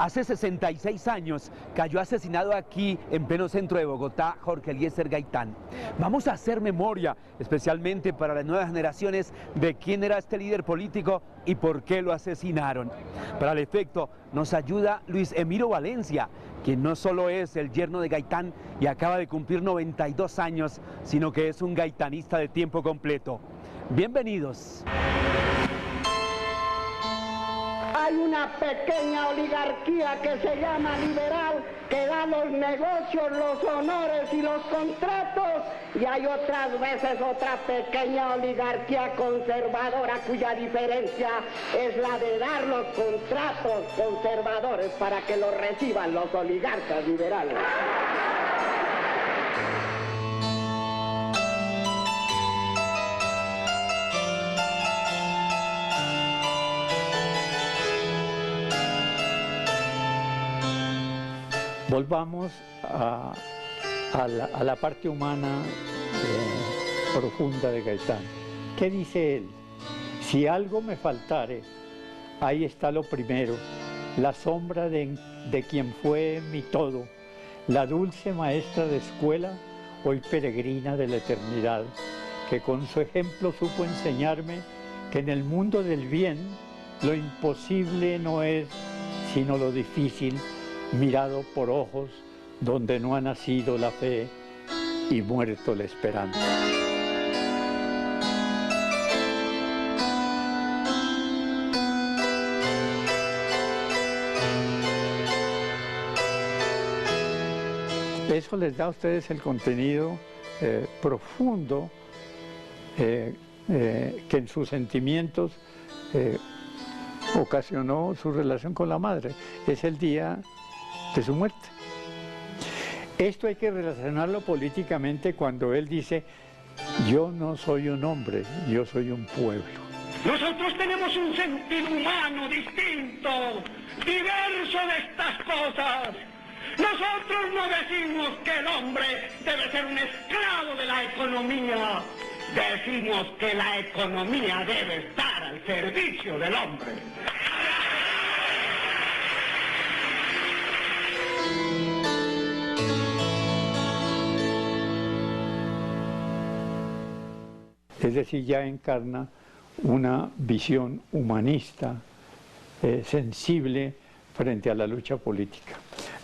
Hace 66 años cayó asesinado aquí en pleno centro de Bogotá Jorge Eliezer Gaitán. Vamos a hacer memoria, especialmente para las nuevas generaciones, de quién era este líder político y por qué lo asesinaron. Para el efecto nos ayuda Luis Emiro Valencia, quien no solo es el yerno de Gaitán y acaba de cumplir 92 años, sino que es un gaitanista de tiempo completo. Bienvenidos. Hay una pequeña oligarquía que se llama liberal, que da los negocios, los honores y los contratos, y hay otras veces otra pequeña oligarquía conservadora cuya diferencia es la de dar los contratos conservadores para que los reciban los oligarcas liberales. Volvamos a la parte humana profunda de Gaitán. ¿Qué dice él? Si algo me faltare, ahí está lo primero, la sombra de quien fue mi todo, la dulce maestra de escuela, hoy peregrina de la eternidad, que con su ejemplo supo enseñarme que en el mundo del bien lo imposible no es sino lo difícil, mirado por ojos donde no ha nacido la fe y muerto la esperanza. Eso les da a ustedes el contenido profundo que en sus sentimientos ocasionó su relación con la madre. Es el día de su muerte. Esto hay que relacionarlo políticamente cuando él dice: yo no soy un hombre, yo soy un pueblo. Nosotros tenemos un sentido humano distinto, diverso de estas cosas. Nosotros no decimos que el hombre debe ser un esclavo de la economía. Decimos que la economía debe estar al servicio del hombre. Es decir, ya encarna una visión humanista, sensible frente a la lucha política.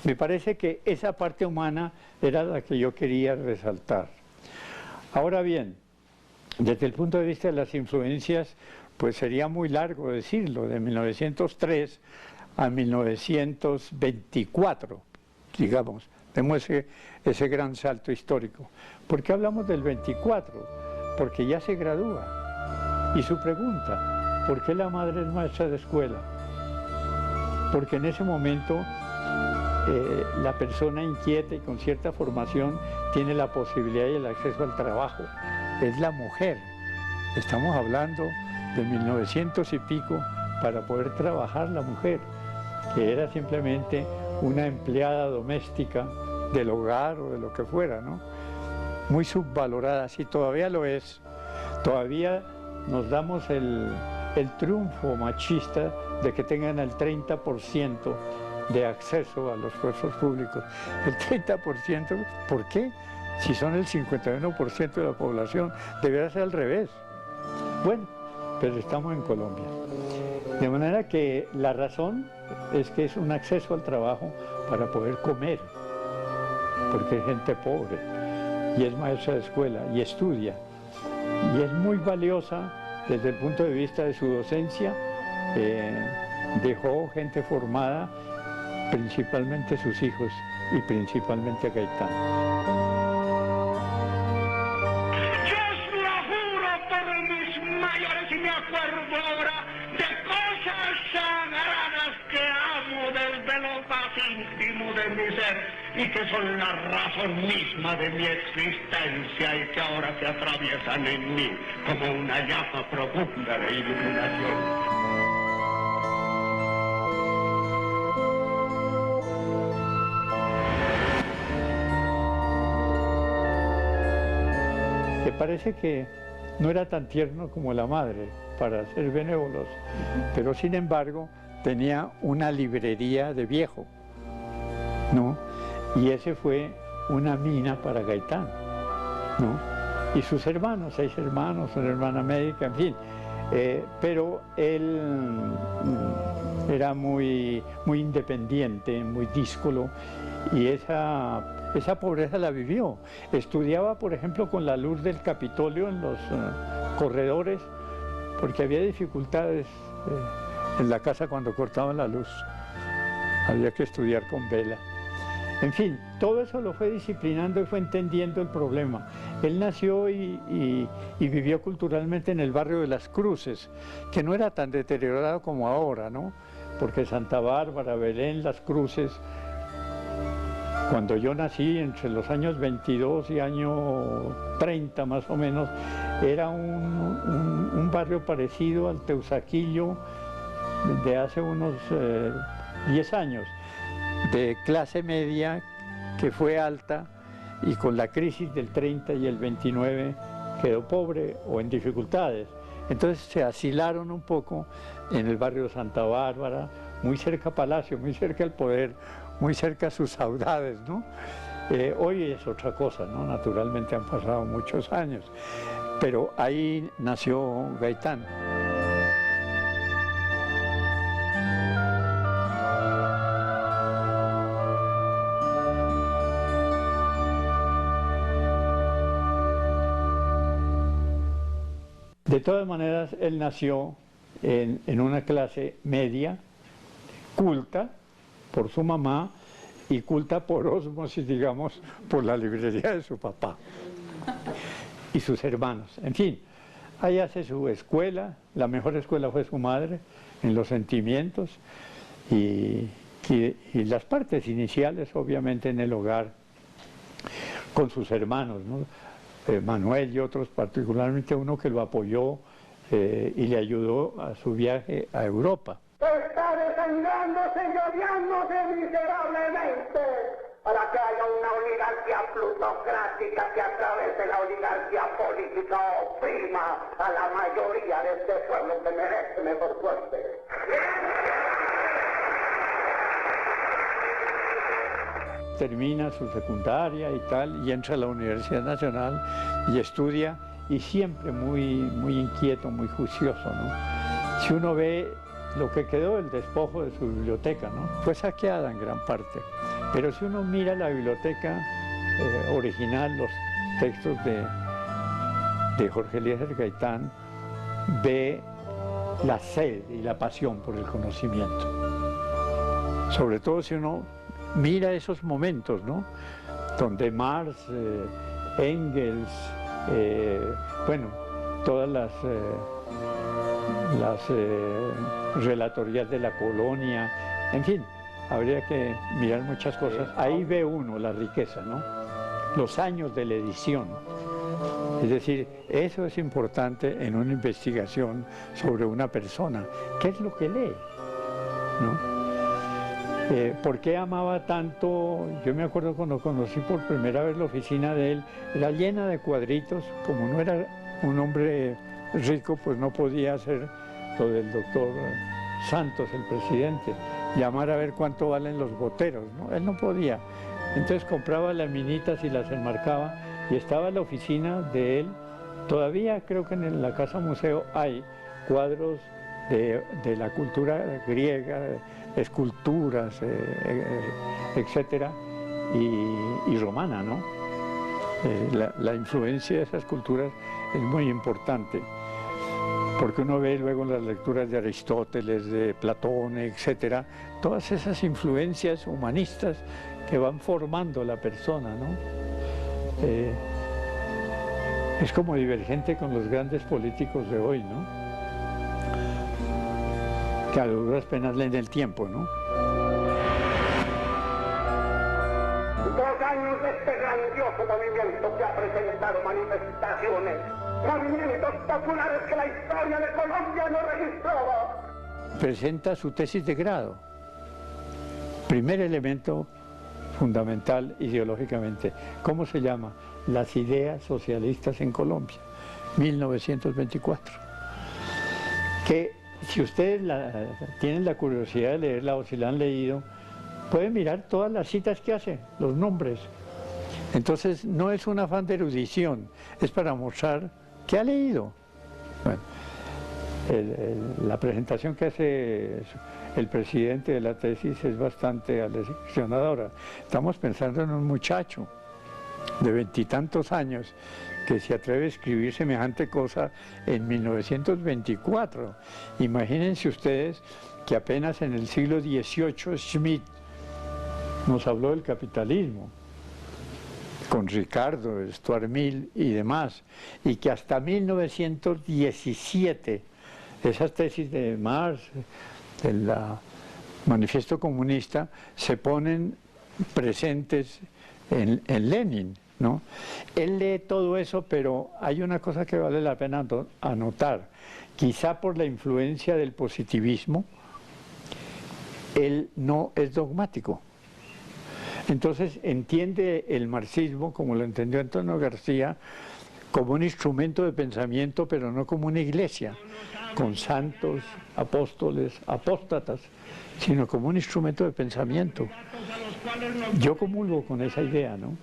Me parece que esa parte humana era la que yo quería resaltar. Ahora bien, desde el punto de vista de las influencias, pues sería muy largo decirlo, de 1903 a 1924, digamos, tenemos ese gran salto histórico. ¿Por qué hablamos del 24? Porque ya se gradúa. Y su pregunta, ¿por qué la madre es maestra de escuela? Porque en ese momento la persona inquieta y con cierta formación tiene la posibilidad y el acceso al trabajo. Es la mujer. Estamos hablando de 1900 y pico para poder trabajar la mujer, que era simplemente una empleada doméstica del hogar o de lo que fuera, ¿no? Muy subvalorada, sí, todavía lo es. Todavía nos damos el triunfo machista de que tengan el 30% de acceso a los puestos públicos. El 30%, ¿por qué? Si son el 51% de la población, debería ser al revés. Bueno, pero estamos en Colombia. De manera que la razón es que es un acceso al trabajo para poder comer, porque es gente pobre, y es maestra de escuela, y estudia, y es muy valiosa desde el punto de vista de su docencia. Dejó gente formada, principalmente sus hijos, y principalmente a Gaitán. Y me acuerdo ahora de cosas sagradas que amo desde lo más íntimo de mi ser y que son la razón misma de mi existencia y que ahora se atraviesan en mí como una llama profunda de iluminación. ¿Te parece que no era tan tierno como la madre para ser benévolos? Pero sin embargo tenía una librería de viejo, ¿no? Y ese fue una mina para Gaitán, ¿no? Y sus hermanos, 6 hermanos, una hermana médica, en fin. Pero él era muy independiente, muy díscolo, y esa pobreza la vivió. Estudiaba, por ejemplo, con la luz del Capitolio en los corredores, porque había dificultades en la casa cuando cortaban la luz. Había que estudiar con vela. En fin, todo eso lo fue disciplinando y fue entendiendo el problema. Él nació y vivió culturalmente en el barrio de Las Cruces, que no era tan deteriorado como ahora, ¿no? Porque Santa Bárbara, Belén, Las Cruces, cuando yo nací, entre los años 22 y año 30 más o menos, era un barrio parecido al Teusaquillo de hace unos 10 años, de clase media que fue alta y con la crisis del 30 y el 29 quedó pobre o en dificultades. Entonces se asilaron un poco en el barrio de Santa Bárbara, muy cerca a Palacio, muy cerca al poder, muy cerca a sus saudades, ¿no? Hoy es otra cosa, ¿no? Naturalmente han pasado muchos años, pero ahí nació Gaitán. De todas maneras, él nació en una clase media, culta por su mamá y culta por ósmosis, digamos, por la librería de su papá y sus hermanos. En fin, ahí hace su escuela, la mejor escuela fue su madre, en los sentimientos y las partes iniciales, obviamente, en el hogar, con sus hermanos, ¿no? Manuel y otros, particularmente uno que lo apoyó y le ayudó a su viaje a Europa. Está desangrándose y odiándose miserablemente para que haya una oligarquía plutocrática que a través de la oligarquía política oprima a la mayoría de este pueblo que merece mejor suerte. Termina su secundaria y tal, y entra a la Universidad Nacional y estudia, y siempre muy inquieto, muy juicioso, ¿no? Si uno ve lo que quedó del despojo de su biblioteca, ¿no? Fue saqueada en gran parte, pero si uno mira la biblioteca original, los textos de Jorge Eliezer Gaitán, ve la sed y la pasión por el conocimiento. Sobre todo si uno mira esos momentos, ¿no? Donde Marx, Engels, bueno, todas las relatorías de la colonia, en fin, habría que mirar muchas cosas. Ahí ve uno la riqueza, ¿no? Los años de la edición. Es decir, eso es importante en una investigación sobre una persona. ¿Qué es lo que lee? ¿No? ¿Por qué amaba tanto? Yo me acuerdo cuando conocí por primera vez la oficina de él, era llena de cuadritos, como no era un hombre rico, pues no podía hacer lo del doctor Santos, el presidente, llamar a ver cuánto valen los goteros, ¿no? Él no podía. Entonces compraba las minitas y las enmarcaba, y estaba en la oficina de él. Todavía creo que en la Casa Museo hay cuadros de la cultura griega, esculturas, etcétera, y romana, ¿no? La influencia de esas culturas es muy importante, porque uno ve luego las lecturas de Aristóteles, de Platón, etcétera, todas esas influencias humanistas que van formando la persona, ¿no? Es como divergente con los grandes políticos de hoy, ¿no? Que a duras penas leen el tiempo, ¿no? 2 años de este grandioso movimiento que ha presentado manifestaciones, movimientos populares que la historia de Colombia no registró. Presenta su tesis de grado. Primer elemento fundamental ideológicamente. ¿Cómo se llama? Las ideas socialistas en Colombia, 1924. Que si ustedes tienen la curiosidad de leerla o si la han leído, pueden mirar todas las citas que hace, los nombres. Entonces no es un afán de erudición, es para mostrar que ha leído. Bueno, la presentación que hace el presidente de la tesis es bastante aleccionadora. Estamos pensando en un muchacho de 20 y tantos años que se atreve a escribir semejante cosa en 1924. Imagínense ustedes que apenas en el siglo XVIII Schmitt nos habló del capitalismo, con Ricardo, Stuart Mill y demás, y que hasta 1917 esas tesis de Marx, del Manifiesto Comunista, se ponen presentes en Lenin, ¿no? Él lee todo eso, pero hay una cosa que vale la pena anotar. Quizá por la influencia del positivismo, él no es dogmático. Entonces entiende el marxismo, como lo entendió Antonio García, como un instrumento de pensamiento, pero no como una iglesia, con santos, apóstoles, apóstatas, sino como un instrumento de pensamiento. Yo comulgo con esa idea, ¿no?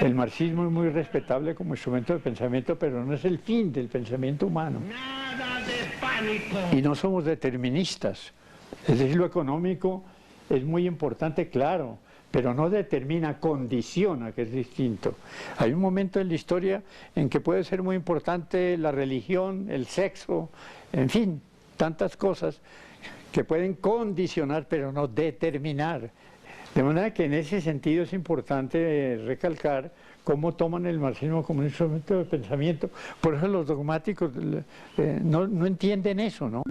El marxismo es muy respetable como instrumento de pensamiento, pero no es el fin del pensamiento humano. Y no somos deterministas. Es decir, lo económico es muy importante, claro, pero no determina, condiciona, que es distinto. Hay un momento en la historia en que puede ser muy importante la religión, el sexo, en fin, tantas cosas que pueden condicionar, pero no determinar. De manera que en ese sentido es importante recalcar cómo toman el marxismo como un instrumento de pensamiento. Por eso los dogmáticos no entienden eso, ¿no?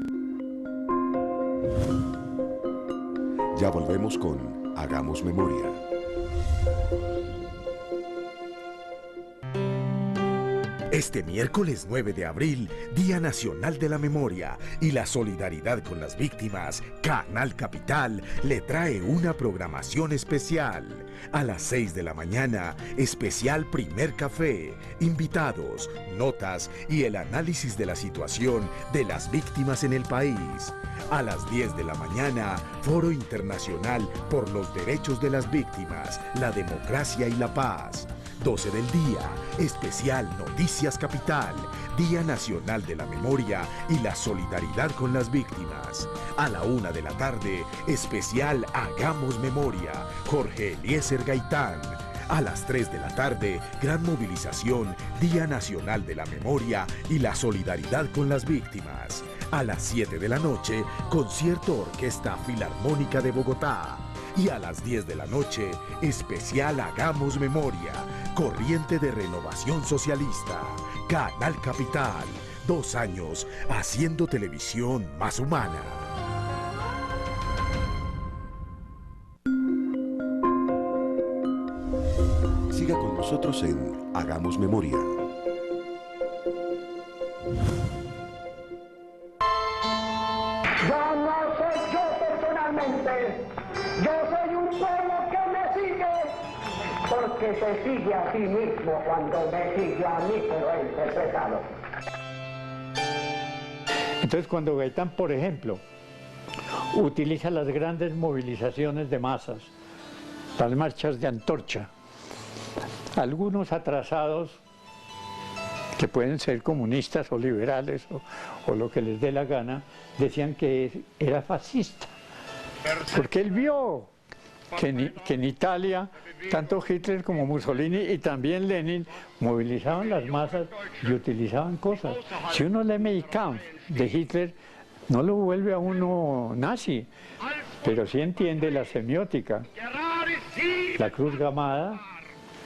Ya volvemos con Hagamos Memoria. Este miércoles 9 de abril, Día Nacional de la Memoria y la solidaridad con las víctimas, Canal Capital le trae una programación especial. A las 6 de la mañana, especial Primer Café, invitados, notas y el análisis de la situación de las víctimas en el país. A las 10 de la mañana, Foro Internacional por los Derechos de las Víctimas, la Democracia y la Paz. 12 del día, especial Noticias Capital, Día Nacional de la Memoria y la solidaridad con las víctimas. A la 1 de la tarde, especial Hagamos Memoria, Jorge Eliezer Gaitán. A las 3 de la tarde, gran movilización, Día Nacional de la Memoria y la solidaridad con las víctimas. A las 7 de la noche, concierto Orquesta Filarmónica de Bogotá. Y a las 10 de la noche, especial Hagamos Memoria, Corriente de Renovación Socialista, Canal Capital. 2 años haciendo televisión más humana. Siga con nosotros en Hagamos Memoria. Yo no soy yo personalmente, yo soy un pueblo que me sigue, porque se sigue a sí mismo cuando me sigue a mí, pero he interpretado. Entonces cuando Gaitán, por ejemplo, utiliza las grandes movilizaciones de masas, las marchas de antorcha, algunos atrasados que pueden ser comunistas o liberales o lo que les dé la gana, decían que era fascista, porque él vio que en Italia tanto Hitler como Mussolini y también Lenin movilizaban las masas y utilizaban cosas. Si uno lee Mein Kampf de Hitler, no lo vuelve a uno nazi, pero sí entiende la semiótica. La cruz gamada,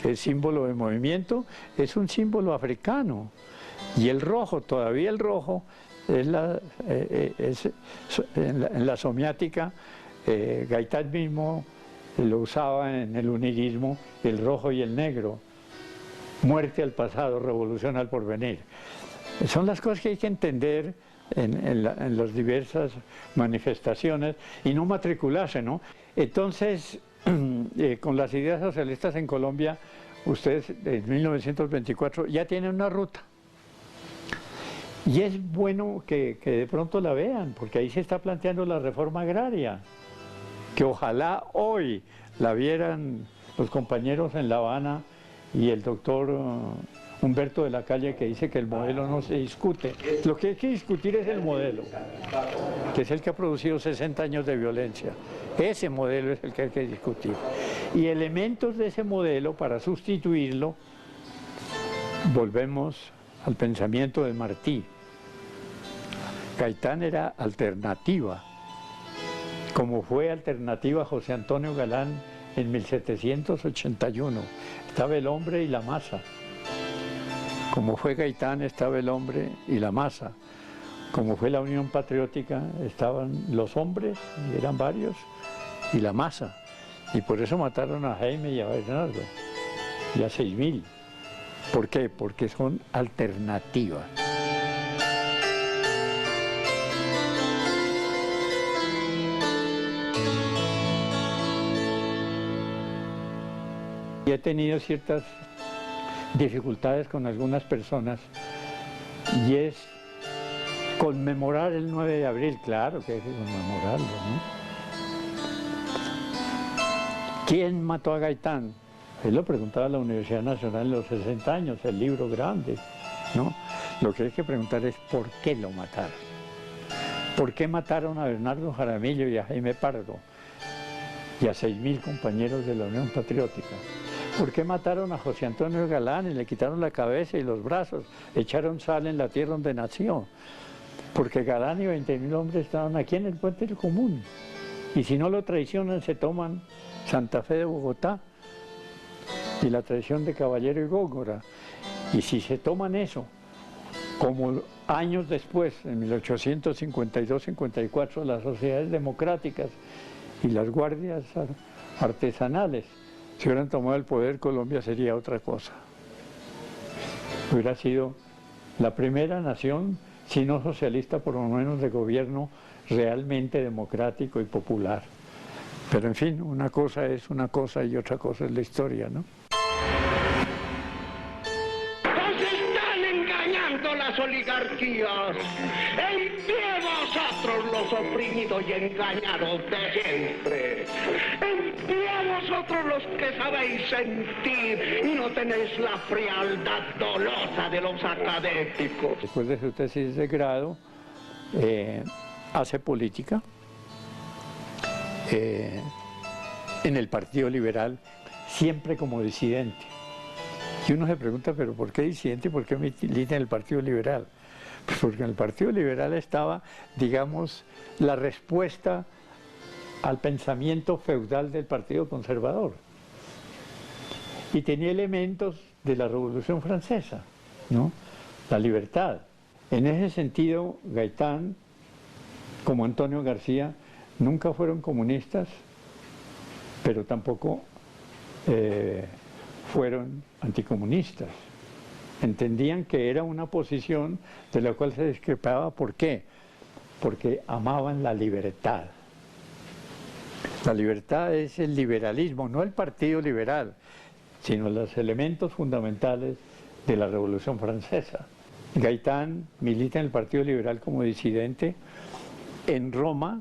que es símbolo de movimiento, es un símbolo africano. Y el rojo, todavía el rojo, en la somiática, Gaitán mismo lo usaba en el unirismo, el rojo y el negro. Muerte al pasado, revolución al porvenir. Son las cosas que hay que entender en las diversas manifestaciones y no matricularse, ¿no? Entonces, con las ideas socialistas en Colombia, ustedes en 1924 ya tienen una ruta. Y es bueno que de pronto la vean, porque ahí se está planteando la reforma agraria, que ojalá hoy la vieran los compañeros en La Habana y el doctor Humberto de la Calle, que dice que el modelo no se discute. Lo que hay que discutir es el modelo, que es el que ha producido 60 años de violencia. Ese modelo es el que hay que discutir. Y elementos de ese modelo, para sustituirlo, volvemos al pensamiento de Martí. Gaitán era alternativa, como fue alternativa José Antonio Galán en 1781. Estaba el hombre y la masa. Como fue Gaitán, estaba el hombre y la masa. Como fue la Unión Patriótica, estaban los hombres, y eran varios, y la masa. Y por eso mataron a Jaime y a Bernardo, y a 6.000. ¿Por qué? Porque son alternativas. Y he tenido ciertas dificultades con algunas personas, y es conmemorar el 9 de abril, claro que hay que conmemorarlo, ¿no? ¿Quién mató a Gaitán? Él lo preguntaba a la Universidad Nacional en los 60 años, el libro grande, ¿no? Lo que hay que preguntar es ¿por qué lo mataron? ¿Por qué mataron a Bernardo Jaramillo y a Jaime Pardo y a 6.000 compañeros de la Unión Patriótica? ¿Por qué mataron a José Antonio Galán y le quitaron la cabeza y los brazos? Echaron sal en la tierra donde nació. Porque Galán y 20.000 hombres estaban aquí en el Puente del Común. Y si no lo traicionan, se toman Santa Fe de Bogotá y la traición de Caballero y Góngora. Y si se toman eso, como años después, en 1852-54, las sociedades democráticas y las guardias artesanales si hubieran tomado el poder, Colombia sería otra cosa. Hubiera sido la primera nación, si no socialista, por lo menos de gobierno realmente democrático y popular. Pero en fin, una cosa es una cosa y otra cosa es la historia, ¿no? ¡Nos están engañando las oligarquías! ¡En pie vosotros los oprimidos y engañados de siempre! ¡En pie vosotros los que sabéis sentir y no tenéis la frialdad dolosa de los académicos! Después de su tesis de grado, hace política en el Partido Liberal, siempre como disidente. Y uno se pregunta, ¿pero por qué disidente y por qué milita en el Partido Liberal? Pues porque en el Partido Liberal estaba, digamos, la respuesta al pensamiento feudal del Partido Conservador. Y tenía elementos de la Revolución Francesa, ¿no? La libertad. En ese sentido, Gaitán, como Antonio García, nunca fueron comunistas, pero tampoco fueron anticomunistas. Entendían que era una posición de la cual se discrepaba. ¿Por qué? Porque amaban la libertad. La libertad es el liberalismo, no el Partido Liberal, sino los elementos fundamentales de la Revolución Francesa. Gaitán milita en el Partido Liberal como disidente. En Roma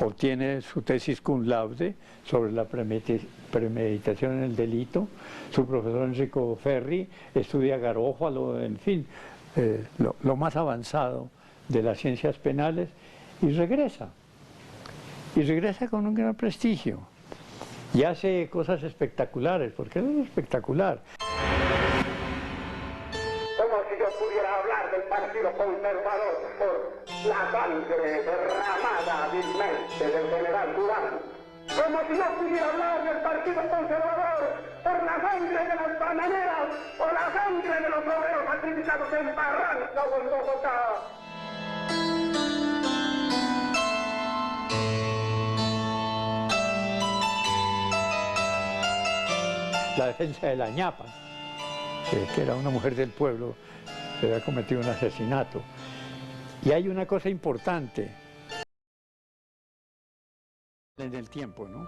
obtiene su tesis cum laude sobre la premeditación en el delito. Su profesor Enrico Ferri estudia Garófalo, en fin, lo más avanzado de las ciencias penales, y regresa. Y regresa con un gran prestigio. Y hace cosas espectaculares, porque él es espectacular. Como si yo pudiera hablar del Partido Conservador por la sangre derramada vilmente del general Durán. Como si yo pudiera hablar del Partido Conservador por la sangre de las bananeras o la sangre de los obreros sacrificados en Barranca o en Bogotá. La defensa de la ñapa, que era una mujer del pueblo que había cometido un asesinato. Y hay una cosa importante en el tiempo, ¿no?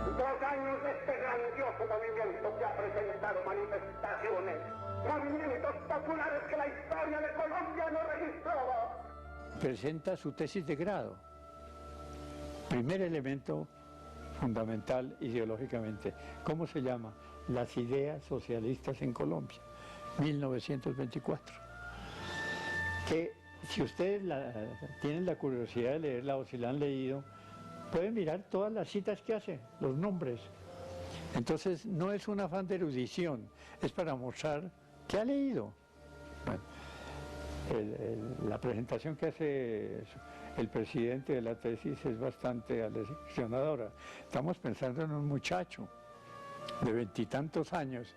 2 años de este grandioso movimiento que ha presentado manifestaciones, movimientos populares que la historia de Colombia no registraba. Presenta su tesis de grado. Primer elemento fundamental ideológicamente. ¿Cómo se llama? Las ideas socialistas en Colombia, 1924. Que si ustedes tienen la curiosidad de leerla o si la han leído, pueden mirar todas las citas que hace, los nombres. Entonces no es un afán de erudición, es para mostrar que ha leído. Bueno, la presentación que hace el presidente de la tesis es bastante aleccionadora. Estamos pensando en un muchacho de 20 y tantos años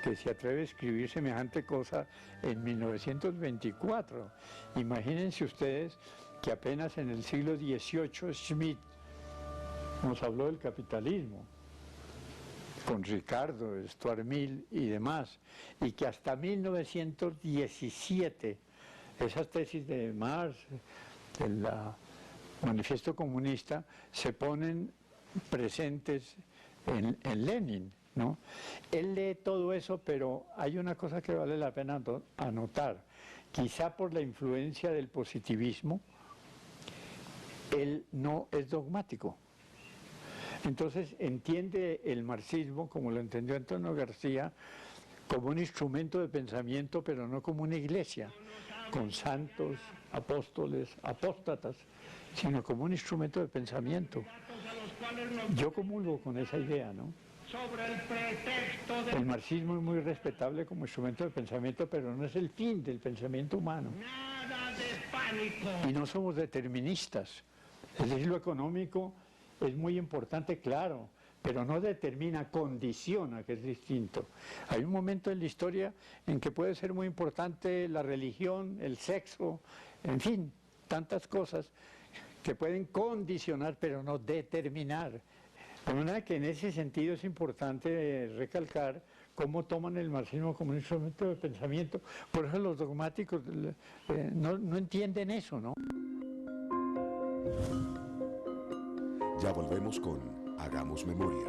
que se atreve a escribir semejante cosa en 1924. Imagínense ustedes que apenas en el siglo XVIII Schmitt nos habló del capitalismo, con Ricardo, Stuart Mill y demás, y que hasta 1917 esas tesis de Marx, el Manifiesto Comunista, se ponen presentes en Lenin, ¿no? Él lee todo eso, pero hay una cosa que vale la pena anotar. Quizá por la influencia del positivismo, él no es dogmático. Entonces entiende el marxismo, como lo entendió Antonio García, como un instrumento de pensamiento, pero no como una iglesia, con santos, apóstoles, apóstatas, sino como un instrumento de pensamiento. Yo comulgo con esa idea, ¿no? El marxismo es muy respetable como instrumento de pensamiento, pero no es el fin del pensamiento humano. Y no somos deterministas. Es decir, lo económico es muy importante, claro, pero no determina, condiciona, que es distinto. Hay un momento en la historia en que puede ser muy importante la religión, el sexo, en fin, tantas cosas que pueden condicionar, pero no determinar. De manera que en ese sentido es importante recalcar cómo toman el marxismo como un instrumento de pensamiento. Por eso los dogmáticos no entienden eso, ¿no? Ya volvemos con Hagamos Memoria.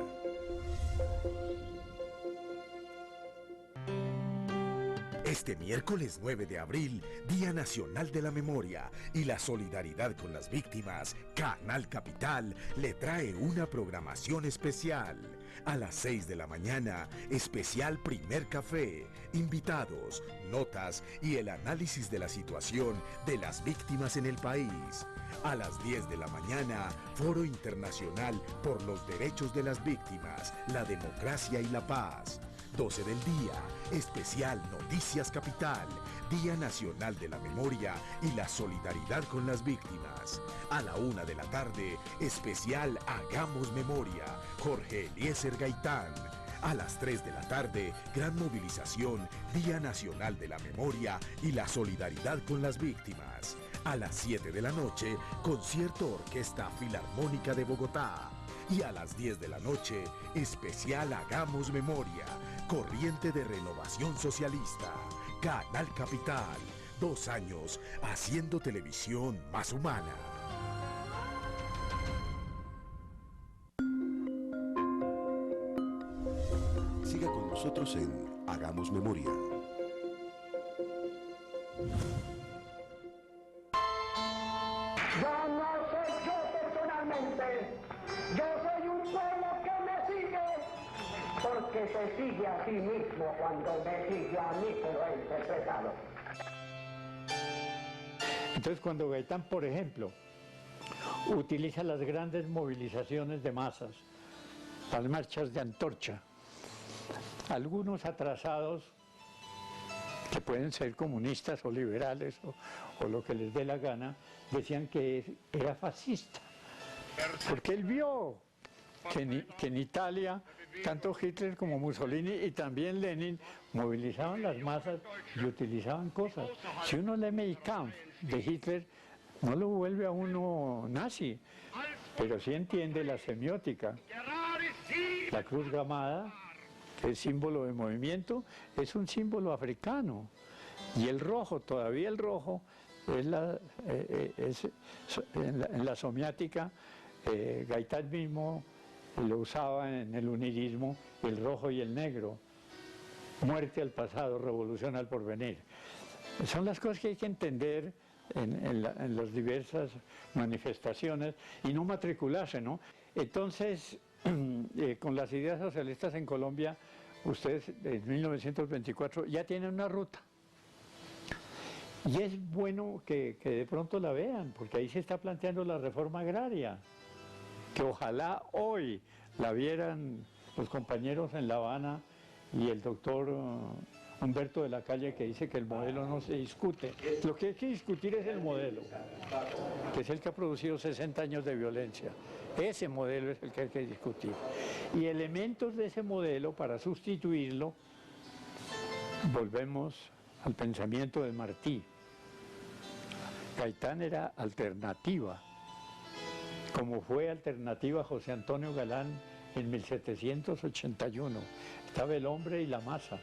Este miércoles 9 de abril, Día Nacional de la Memoria y la solidaridad con las víctimas, Canal Capital le trae una programación especial. A las 6 de la mañana, especial Primer Café, invitados, notas y el análisis de la situación de las víctimas en el país. A las 10 de la mañana, Foro Internacional por los Derechos de las Víctimas, la Democracia y la Paz. 12 del día, especial Noticias Capital, Día Nacional de la Memoria y la solidaridad con las víctimas. A la 1 de la tarde, especial Hagamos Memoria, Jorge Eliezer Gaitán. A las 3 de la tarde, gran movilización, Día Nacional de la Memoria y la solidaridad con las víctimas. A las 7 de la noche, concierto Orquesta Filarmónica de Bogotá. Y a las 10 de la noche, especial Hagamos Memoria, Corriente de Renovación Socialista, Canal Capital, 2 años haciendo televisión más humana. Siga con nosotros en Hagamos Memoria. Yo no soy yo personalmente, yo soy un pueblo que me sigue, porque se sigue a sí mismo cuando me sigue a mí, pero he interpretado. Entonces cuando Gaitán, por ejemplo, utiliza las grandes movilizaciones de masas, las marchas de antorcha, algunos atrasados, que pueden ser comunistas o liberales o lo que les dé la gana, decían que era fascista, porque él vio que en Italia, tanto Hitler como Mussolini y también Lenin movilizaban las masas y utilizaban cosas. Si uno lee Mein Kampf de Hitler, no lo vuelve a uno nazi, pero sí entiende la semiótica. La cruz gamada, que es símbolo de movimiento, es un símbolo africano. Y el rojo, todavía el rojo, en la somiática, Gaitán mismo lo usaba en el unirismo, el rojo y el negro. Muerte al pasado, revolución al porvenir. Son las cosas que hay que entender en las diversas manifestaciones y no matricularse, ¿no? Entonces, con las ideas socialistas en Colombia, ustedes en 1924 ya tienen una ruta. Y es bueno que de pronto la vean, porque ahí se está planteando la reforma agraria, que ojalá hoy la vieran los compañeros en La Habana y el doctor Humberto de la Calle, que dice que el modelo no se discute. Lo que hay que discutir es el modelo, que es el que ha producido 60 años de violencia. Ese modelo es el que hay que discutir. Y elementos de ese modelo, para sustituirlo, volvemos al pensamiento de Martí. Gaitán era alternativa, como fue alternativa José Antonio Galán en 1781. Estaba el hombre y la masa.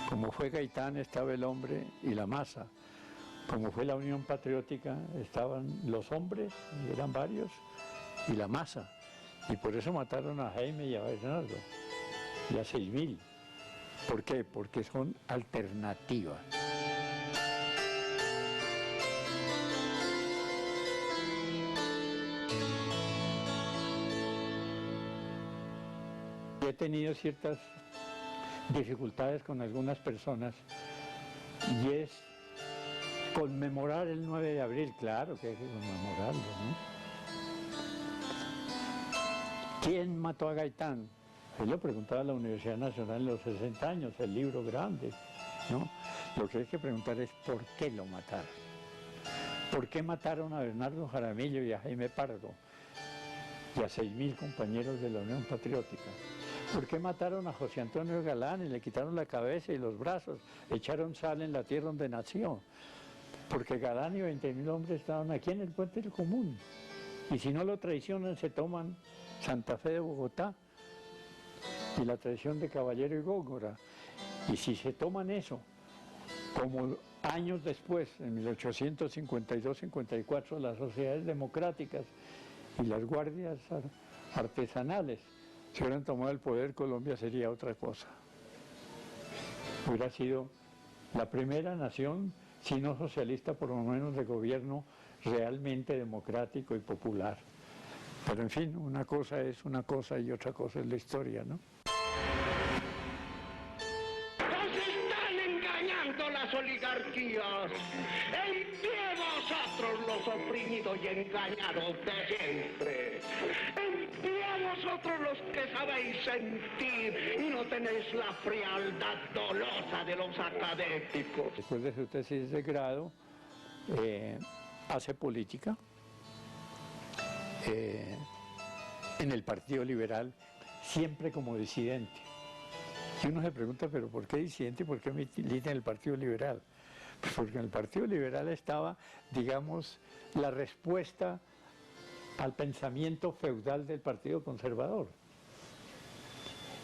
Como fue Gaitán, estaba el hombre y la masa. Como fue la Unión Patriótica, estaban los hombres, y eran varios, y la masa. Y por eso mataron a Jaime y a Bernardo, y a 6.000. ¿Por qué? Porque son alternativas. He tenido ciertas dificultades con algunas personas y es conmemorar el 9 de abril, claro que hay que conmemorarlo, ¿no? ¿Quién mató a Gaitán? Él lo preguntaba a la Universidad Nacional en los 60 años, el libro grande, ¿no? Lo que hay que preguntar es ¿por qué lo mataron? ¿Por qué mataron a Bernardo Jaramillo y a Jaime Pardo y a 6.000 compañeros de la Unión Patriótica? ¿Por qué mataron a José Antonio Galán y le quitaron la cabeza y los brazos? Echaron sal en la tierra donde nació. Porque Galán y 20.000 hombres estaban aquí en el Puente del Común. Y si no lo traicionan, se toman Santa Fe de Bogotá y la traición de Caballero y Góngora. Y si se toman eso, como años después, en 1852-54, las sociedades democráticas y las guardias artesanales, si hubieran tomado el poder, Colombia sería otra cosa. Hubiera sido la primera nación, si no socialista, por lo menos de gobierno realmente democrático y popular. Pero en fin, una cosa es una cosa y otra cosa es la historia, ¿no? Nos están engañando las oligarquías. En pie vosotros los oprimidos y engañados de siempre. En pie vosotros los que sabéis sentir y no tenéis la frialdad dolosa de los académicos. Después de su tesis de grado, hace política en el Partido Liberal, siempre como disidente. Y uno se pregunta, ¿pero por qué disidente y por qué milita en el Partido Liberal? Pues porque en el Partido Liberal estaba, digamos, la respuesta al pensamiento feudal del Partido Conservador.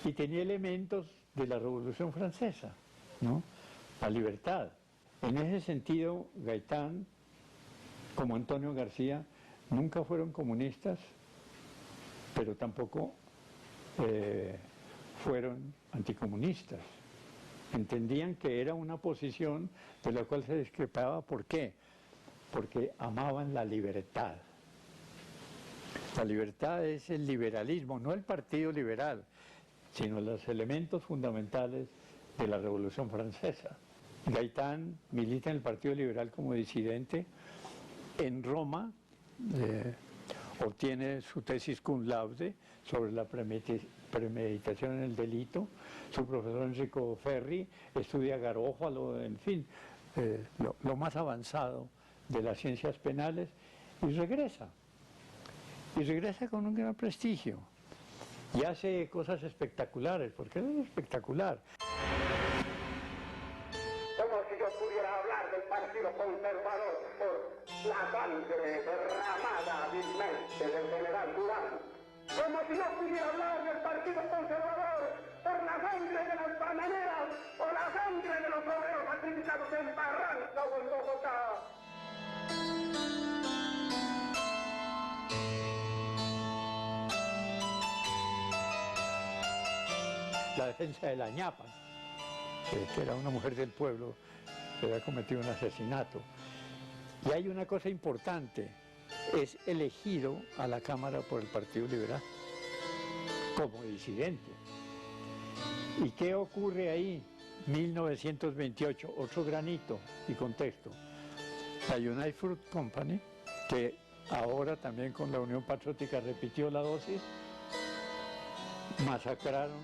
Y tenía elementos de la Revolución Francesa, ¿no? La libertad. En ese sentido, Gaitán, como Antonio García, nunca fueron comunistas, pero tampoco fueron anticomunistas. Entendían que era una posición de la cual se discrepaba. ¿Por qué? Porque amaban la libertad. La libertad es el liberalismo, no el Partido Liberal, sino los elementos fundamentales de la Revolución Francesa. Gaitán milita en el Partido Liberal como disidente. En Roma obtiene su tesis cum laude sobre la premeditación en el delito. Su profesor Enrico Ferri estudia Garófalo, en fin, lo más avanzado de las ciencias penales, y regresa. Y regresa con un gran prestigio. Y hace cosas espectaculares, porque él es espectacular. Como si yo pudiera hablar del Partido Conservador por la sangre derramada vilmente del general Durán. Como si yo pudiera hablar del Partido Conservador por la sangre de las bananeras o la sangre de los obreros sacrificados en Barranca o en Bogotá. la defensa de la ñapa, que era una mujer del pueblo que había cometido un asesinato. Y hay una cosa importante, es elegido a la Cámara por el Partido Liberal como disidente. ¿Y qué ocurre ahí? 1928, otro granito y contexto. La United Fruit Company, que ahora también con la Unión Patriótica repitió la dosis, masacraron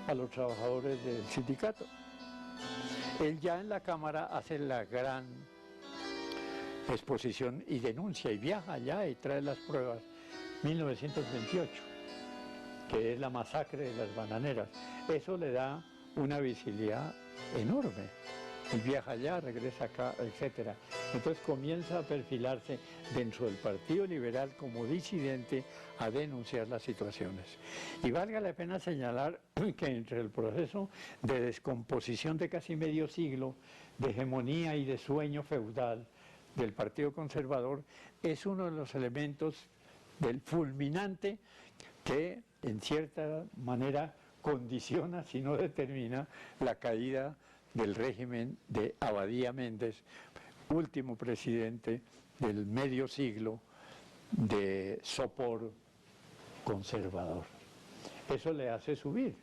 a los trabajadores del sindicato. Él ya en la Cámara hace la gran exposición y denuncia y viaja allá y trae las pruebas. 1928, que es la masacre de las bananeras. Eso le da una visibilidad enorme. Él viaja allá, regresa acá, etc. Entonces comienza a perfilarse dentro del Partido Liberal como disidente a denunciar las situaciones. Y valga la pena señalar que entre el proceso de descomposición de casi medio siglo, de hegemonía y de sueño feudal del Partido Conservador, es uno de los elementos del fulminante que en cierta manera condiciona, si no determina, la caída del régimen de Abadía Méndez, último presidente del medio siglo de sopor conservador. Eso le hace subir.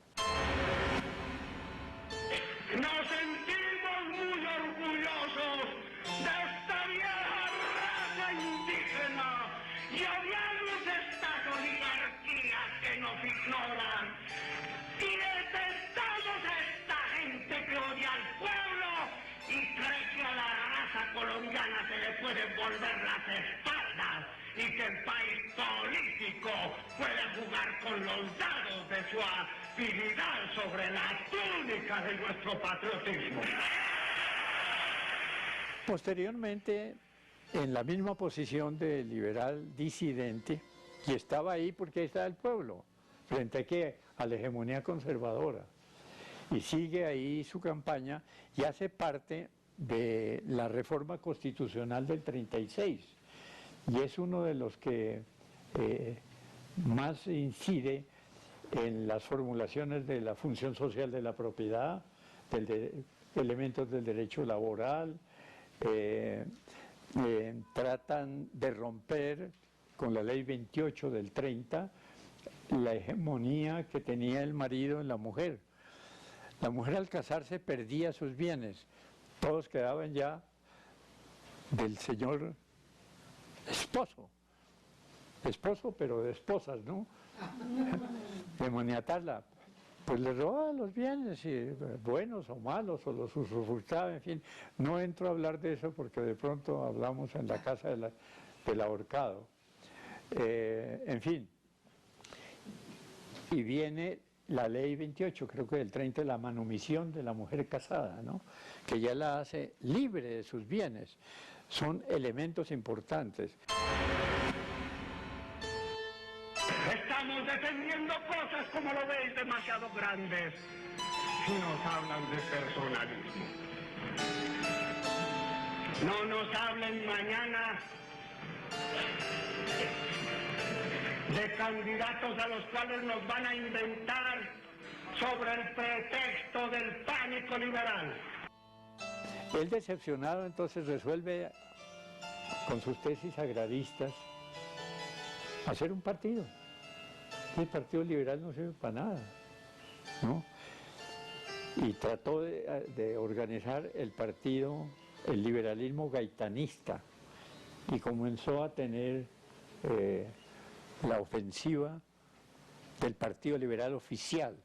Nos sentimos muy orgullosos de esta vieja raza indígena y odiamos estas oligarquías que nos ignoran. Y detestamos a esta gente que odia al pueblo y cree que a la raza colombiana se le pueden volver las espaldas y que el país político puede jugar con los dados de su afinidad sobre la túnica de nuestro patriotismo. Posteriormente, en la misma posición de liberal disidente, y estaba ahí porque ahí está el pueblo, frente a qué, a la hegemonía conservadora, y sigue ahí su campaña y hace parte de la reforma constitucional del 36, y es uno de los que más incide en las formulaciones de la función social de la propiedad, elementos del derecho laboral. Tratan de romper con la ley 28 del 30 la hegemonía que tenía el marido en la mujer. La mujer al casarse perdía sus bienes, todos quedaban ya del señor esposo pero de esposas, ¿no? De moniatarla, pues le robaba los bienes, buenos o malos, o los usufructaba, en fin. No entro a hablar de eso porque de pronto hablamos en la casa del ahorcado. En fin. Y viene la ley 28, creo que del 30, la manumisión de la mujer casada, ¿no? Que ya la hace libre de sus bienes. Son elementos importantes. Estamos defendiendo cosas, como lo veis, demasiado grandes y nos hablan de personalismo. No nos hablen mañana de candidatos a los cuales nos van a inventar sobre el pretexto del pánico liberal. Él, decepcionado, entonces resuelve con sus tesis agraristas hacer un partido. El Partido Liberal no sirve para nada, ¿no? Y trató de organizar el partido, el liberalismo gaitanista, y comenzó a tener la ofensiva del Partido Liberal oficial.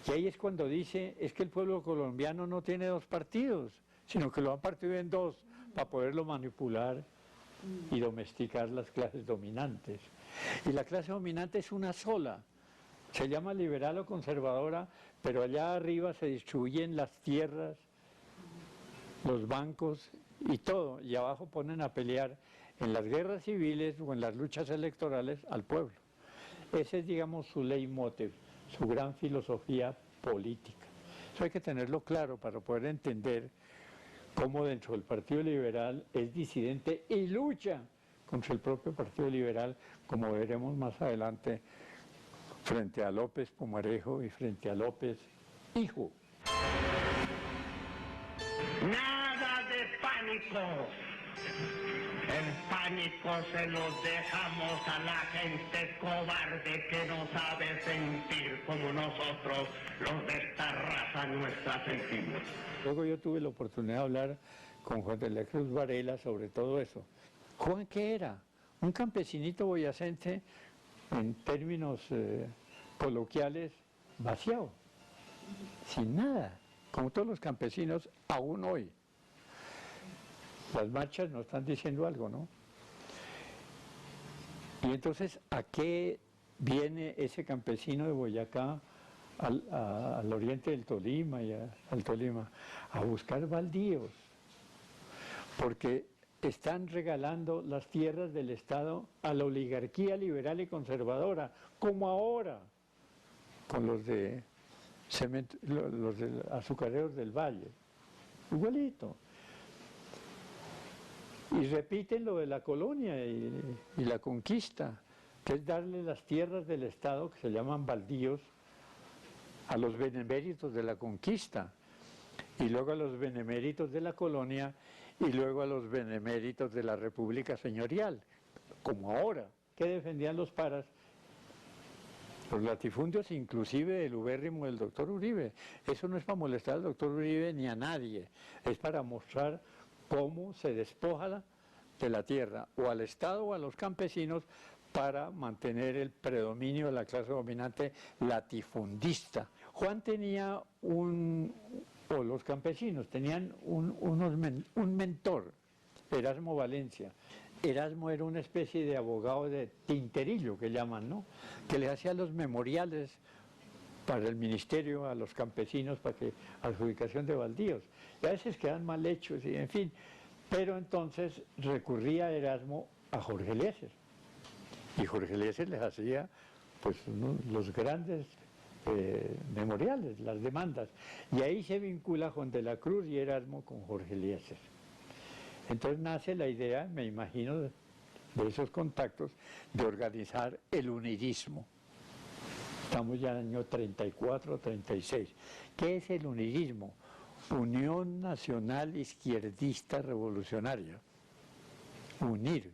Y ahí es cuando dice, es que el pueblo colombiano no tiene dos partidos, sino que lo han partido en dos para poderlo manipular y domesticar las clases dominantes. Y la clase dominante es una sola, se llama liberal o conservadora, pero allá arriba se distribuyen las tierras, los bancos y todo, y abajo ponen a pelear en las guerras civiles o en las luchas electorales al pueblo. Ese es, digamos, su leitmotiv, su gran filosofía política. Eso hay que tenerlo claro para poder entender cómo dentro del Partido Liberal es disidente y lucha contra el propio Partido Liberal, como veremos más adelante frente a López Pumarejo y frente a López hijo. Nada de pánico. El pánico se lo dejamos a la gente cobarde que no sabe sentir como nosotros, los de esta raza nuestra sentimos. Luego yo tuve la oportunidad de hablar con Juan de la Cruz Varela sobre todo eso. Juan, ¿qué era? Un campesinito boyacense, en términos coloquiales, vaciado, sin nada, como todos los campesinos aún hoy. Las marchas nos están diciendo algo, ¿no? Y entonces, ¿a qué viene ese campesino de Boyacá al oriente del Tolima y al Tolima? A buscar baldíos, porque están regalando las tierras del Estado a la oligarquía liberal y conservadora, como ahora, con los de azucareros del Valle, igualito. Y repiten lo de la colonia y la conquista, que es darle las tierras del Estado, que se llaman baldíos, a los beneméritos de la conquista, y luego a los beneméritos de la colonia, y luego a los beneméritos de la República Señorial, como ahora. ¿Qué defendían los paras? Los latifundios inclusive del ubérrimo del doctor Uribe. Eso no es para molestar al doctor Uribe ni a nadie, es para mostrar cómo se despoja de la tierra o al Estado o a los campesinos para mantener el predominio de la clase dominante latifundista. Juan tenía o los campesinos tenían un mentor, Erasmo Valencia. Erasmo era una especie de abogado de tinterillo, que llaman, ¿no? Que le hacía los memoriales para el ministerio a los campesinos para que adjudicación de baldíos. Y a veces quedan mal hechos, y en fin. Pero entonces recurría Erasmo a Jorge Eliezer. Y Jorge Eliezer les hacía pues los grandes memoriales, las demandas. Y ahí se vincula Juan de la Cruz y Erasmo con Jorge Eliezer. Entonces nace la idea, me imagino, de esos contactos, de organizar el unirismo. Estamos ya en el año 34, 36. ¿Qué es el unirismo? Unión Nacional Izquierdista Revolucionaria. Unir.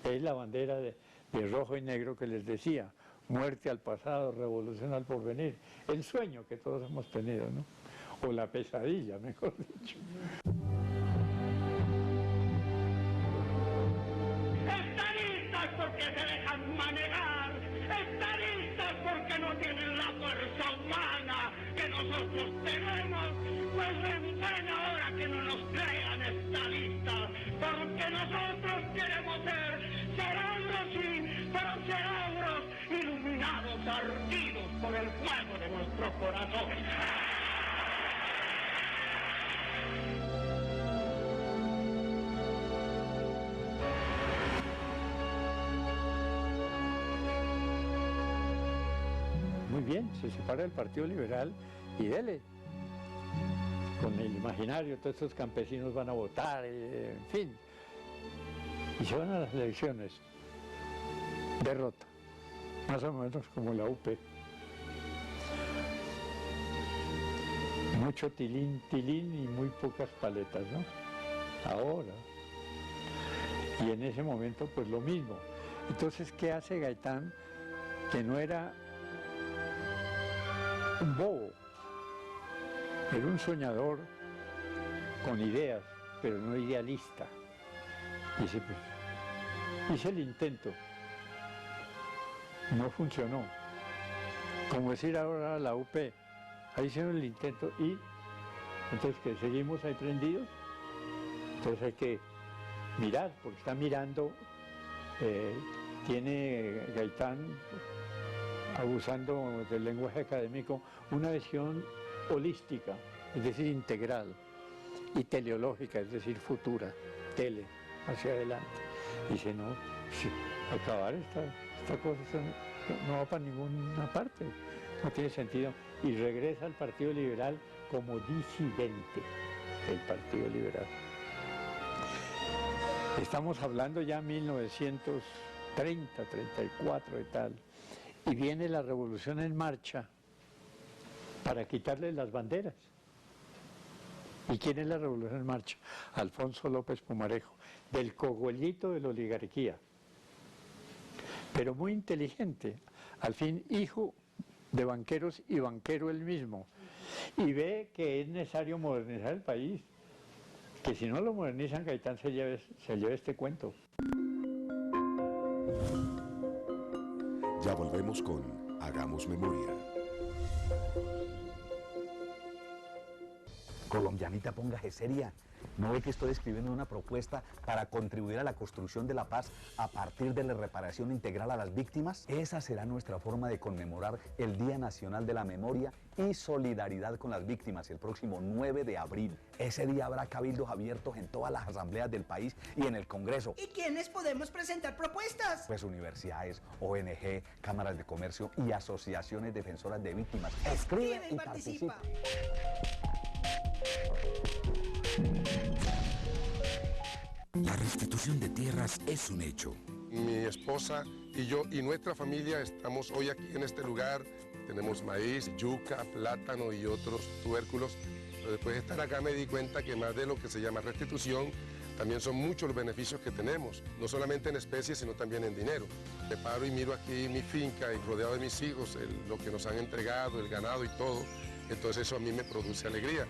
Es la bandera de rojo y negro que les decía. Muerte al pasado, revolución al porvenir. El sueño que todos hemos tenido, ¿no? O la pesadilla, mejor dicho. Estadistas porque se dejan manejar, estadistas porque no tienen la fuerza humana que nosotros tenemos, pues en pena ahora que no nos crean estadistas, porque nosotros queremos ser cerebros, sí, pero cerebros iluminados, ardidos por el fuego de nuestro corazón. Muy bien, se separa el Partido Liberal y dele. Con el imaginario, todos estos campesinos van a votar, en fin. Y se van a las elecciones. Derrota. Más o menos como la UP. Mucho tilín, tilín y muy pocas paletas, ¿no? Ahora. Y en ese momento, pues lo mismo. Entonces, ¿qué hace Gaitán? Que no era un bobo, era un soñador con ideas, pero no idealista. Dice, pues, hice el intento, no funcionó. Como decir ahora la UP, ahí hicieron el intento y entonces que seguimos ahí prendidos, entonces hay que mirar, porque está mirando, tiene Gaitán, abusando del lenguaje académico, una visión holística, es decir, integral, y teleológica, es decir, futura, tele, hacia adelante. Dice, no, sí, acabar esta cosa no va para ninguna parte, no tiene sentido, y regresa al Partido Liberal como disidente del Partido Liberal. Estamos hablando ya 1930, 34 y tal. y viene la Revolución en Marcha para quitarle las banderas. ¿Y quién es la Revolución en Marcha? Alfonso López Pumarejo, del cogollito de la oligarquía, pero muy inteligente, al fin hijo de banqueros y banquero él mismo, y ve que es necesario modernizar el país, que si no lo modernizan, Gaitán se lleve este cuento. Ya volvemos con Hagamos Memoria. Colombianita, póngase seria. ¿No ve que estoy escribiendo una propuesta para contribuir a la construcción de la paz a partir de la reparación integral a las víctimas? Esa será nuestra forma de conmemorar el Día Nacional de la Memoria y Solidaridad con las Víctimas el próximo 9 de abril. Ese día habrá cabildos abiertos en todas las asambleas del país y en el Congreso. ¿Y quiénes podemos presentar propuestas? Pues universidades, ONG, cámaras de comercio y asociaciones defensoras de víctimas. Escribe y participa. La restitución de tierras es un hecho. Mi esposa y yo y nuestra familia estamos hoy aquí en este lugar. Tenemos maíz, yuca, plátano y otros tubérculos. Pero después de estar acá me di cuenta que más de lo que se llama restitución, también son muchos los beneficios que tenemos, no solamente en especies, sino también en dinero. Me paro y miro aquí mi finca y rodeado de mis hijos, lo que nos han entregado, el ganado y todo. Entonces eso a mí me produce alegría.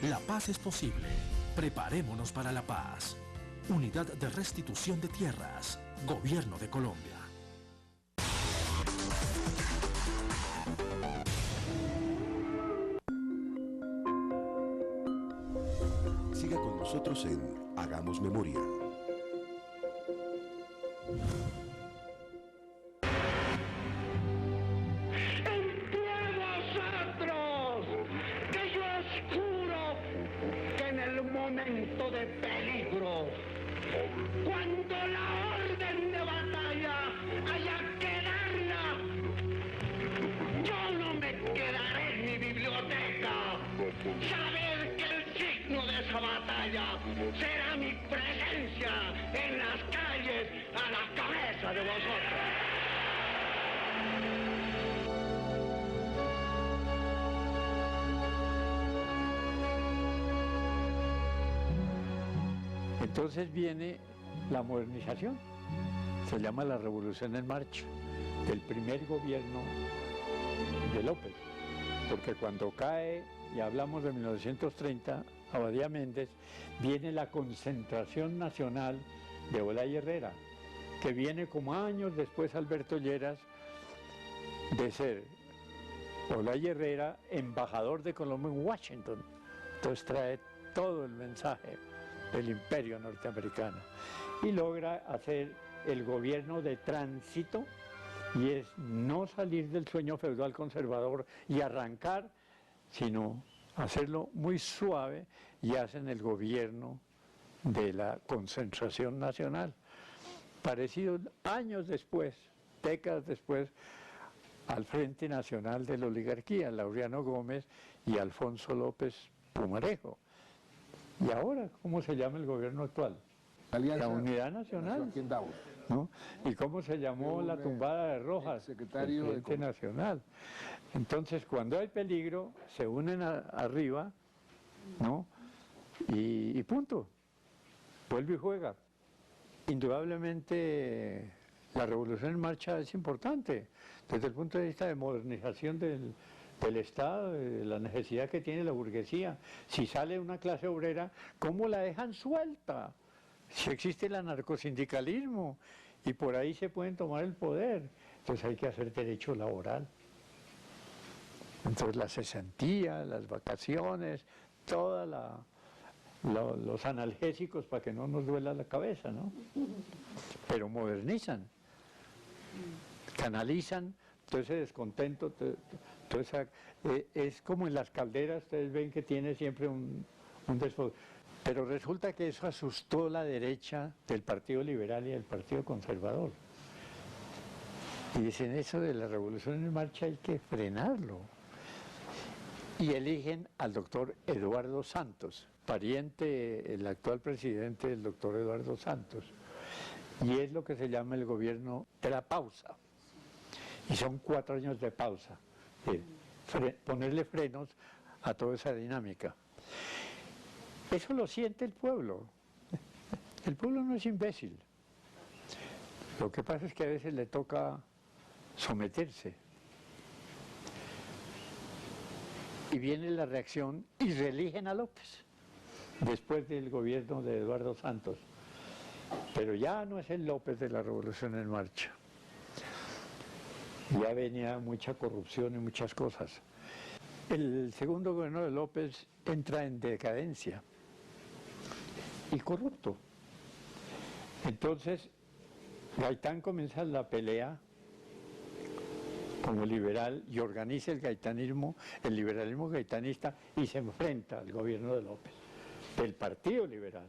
La paz es posible. Preparémonos para la paz. Unidad de Restitución de Tierras. Gobierno de Colombia. Siga con nosotros en Hagamos Memoria. De peligro, cuando la orden de batalla haya que darla, yo no me quedaré en mi biblioteca. Saber que el signo de esa batalla será mi presencia en las calles a la cabeza de vosotros. Entonces viene la modernización, se llama la Revolución en Marcha, del primer gobierno de López, porque cuando cae, y hablamos de 1930, Abadía Méndez, viene la concentración nacional de Olaya Herrera, que viene como años después Alberto Lleras de ser Olaya Herrera embajador de Colombia en Washington. Entonces trae todo el mensaje del imperio norteamericano y logra hacer el gobierno de tránsito, y es no salir del sueño feudal conservador y arrancar, sino hacerlo muy suave, y hacen el gobierno de la concentración nacional, parecido años después, décadas después, al Frente Nacional de la Oligarquía, Laureano Gómez y Alfonso López Pumarejo. ¿Y ahora cómo se llama el gobierno actual? La Unidad Nacional, ¿no? ¿Y cómo se llamó la tumbada de Rojas? Secretario el Frente Nacional. Entonces, cuando hay peligro, se unen arriba, ¿no? Y punto. Vuelve y juega. Indudablemente, la Revolución en Marcha es importante desde el punto de vista de modernización del Estado, de la necesidad que tiene la burguesía. Si sale una clase obrera, ¿cómo la dejan suelta? Si existe el anarcosindicalismo y por ahí se pueden tomar el poder, entonces hay que hacer derecho laboral. Entonces la cesantía, las vacaciones, todos los analgésicos para que no nos duela la cabeza, ¿no? Pero modernizan, canalizan todo ese descontento, es como en las calderas, ustedes ven que tiene siempre un desfogue. Pero resulta que eso asustó la derecha del Partido Liberal y del Partido Conservador. Y dicen, eso de la Revolución en Marcha hay que frenarlo. Y eligen al doctor Eduardo Santos, pariente, el actual presidente del doctor Eduardo Santos. Y es lo que se llama el gobierno de la pausa. Y son 4 años de pausa, ponerle frenos a toda esa dinámica. Eso lo siente el pueblo. El pueblo no es imbécil. Lo que pasa es que a veces le toca someterse. Y viene la reacción y reeligen a López, después del gobierno de Eduardo Santos. Pero ya no es el López de la Revolución en Marcha. Ya venía mucha corrupción y muchas cosas. El segundo gobierno de López entra en decadencia y corrupto. Entonces, Gaitán comienza la pelea como liberal y organiza el gaitanismo, el liberalismo gaitanista, y se enfrenta al gobierno de López, del Partido Liberal.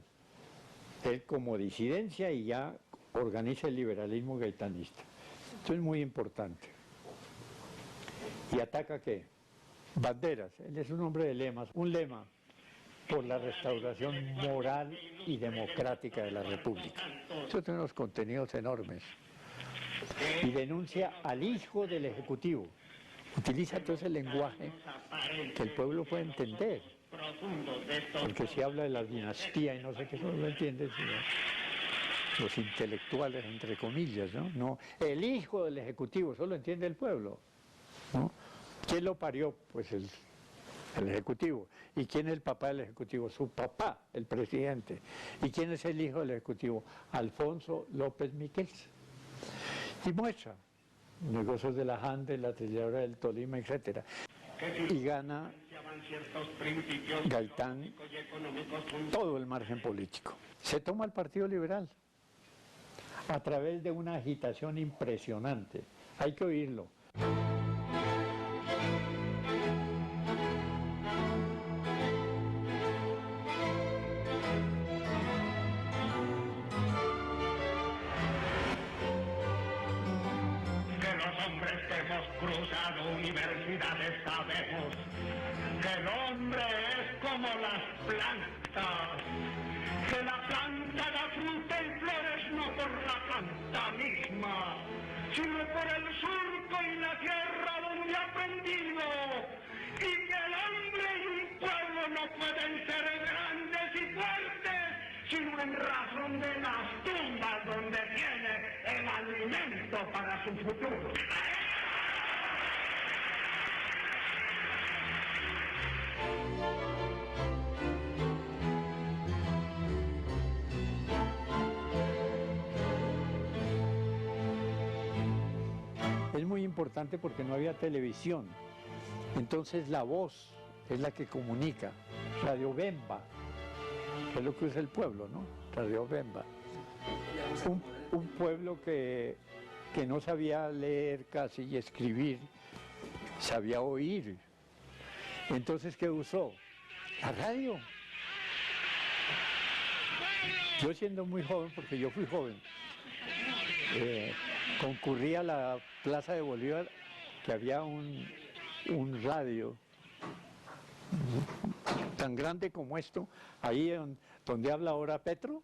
Él como disidencia y ya organiza el liberalismo gaitanista. Esto es muy importante. ¿Y ataca qué? Banderas. Él es un hombre de lemas. Un lema por la restauración moral y democrática de la República. Esto tiene unos contenidos enormes. Y denuncia al hijo del Ejecutivo. Utiliza entonces el lenguaje que el pueblo puede entender. Porque si habla de la dinastía y no sé qué, eso no lo entienden sino los intelectuales, entre comillas, ¿no? No, el hijo del Ejecutivo, eso lo entiende el pueblo, ¿no? ¿Quién lo parió? Pues el Ejecutivo. ¿Y quién es el papá del Ejecutivo? Su papá, el presidente. ¿Y quién es el hijo del Ejecutivo? Alfonso López Miquels. Y muestra negocios de la Jande, la trilladora del Tolima, etc. Y gana Gaitán todo el margen político. Se toma el Partido Liberal a través de una agitación impresionante. Hay que oírlo. Cruzado universidades sabemos que el hombre es como las plantas, que la planta da fruta y flores no por la planta misma, sino por el surco y la tierra donde ha aprendido, y que el hombre y un pueblo no pueden ser grandes y fuertes, sino en razón de las tumbas donde tiene el alimento para su futuro. Es muy importante porque no había televisión, entonces la voz es la que comunica. Radio Bemba, que es lo que usa el pueblo, ¿no? Radio Bemba. Un pueblo que no sabía leer casi y escribir, sabía oír. Entonces, ¿qué usó? La radio. Yo siendo muy joven, porque yo fui joven, concurrí a la Plaza de Bolívar, que había un radio tan grande como esto, ahí donde habla ahora Petro,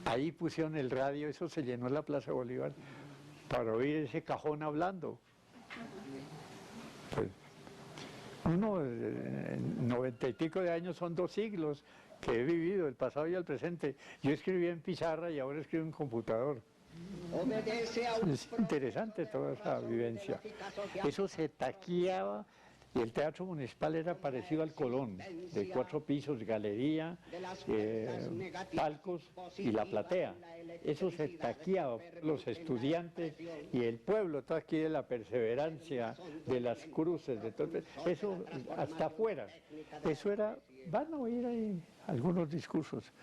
ahí pusieron el radio, eso se llenó la Plaza de Bolívar para oír ese cajón hablando. Pues, 90 y pico de años son 2 siglos que he vivido, el pasado y el presente. Yo escribí en pizarra y ahora escribo en computador. Es interesante toda esa vivencia. Eso se taqueaba y el Teatro Municipal era parecido al Colón, de 4 pisos, galería, palcos y la platea. Eso se taqueaba, los estudiantes y el pueblo, todo aquí de la Perseverancia, de las cruces, de todo eso hasta afuera. Eso era, van a oír ahí algunos discursos.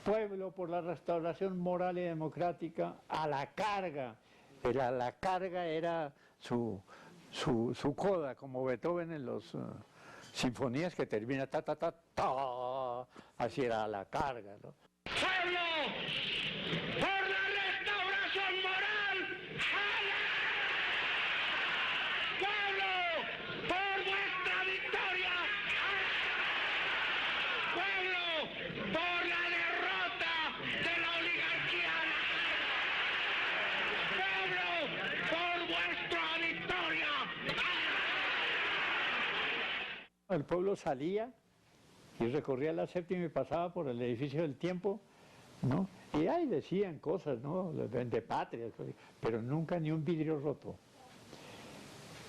Pueblo por la restauración moral y democrática a la carga. La carga era su coda, como Beethoven en las sinfonías que termina ta ta ta ta, así era la carga, ¿no? ¡Pueblo! ¡Por la restauración moral! ¡Jala! ¡Pueblo! ¡Por nuestra victoria! ¡Jala! ¡Pueblo! ¡Por la derrota de la oligarquía! ¡Pueblo! ¡Por vuestra victoria! El pueblo salía y recorría la séptima y pasaba por el edificio del Tiempo, ¿no? Y ahí decían cosas, ¿no? De patria, pero nunca ni un vidrio roto.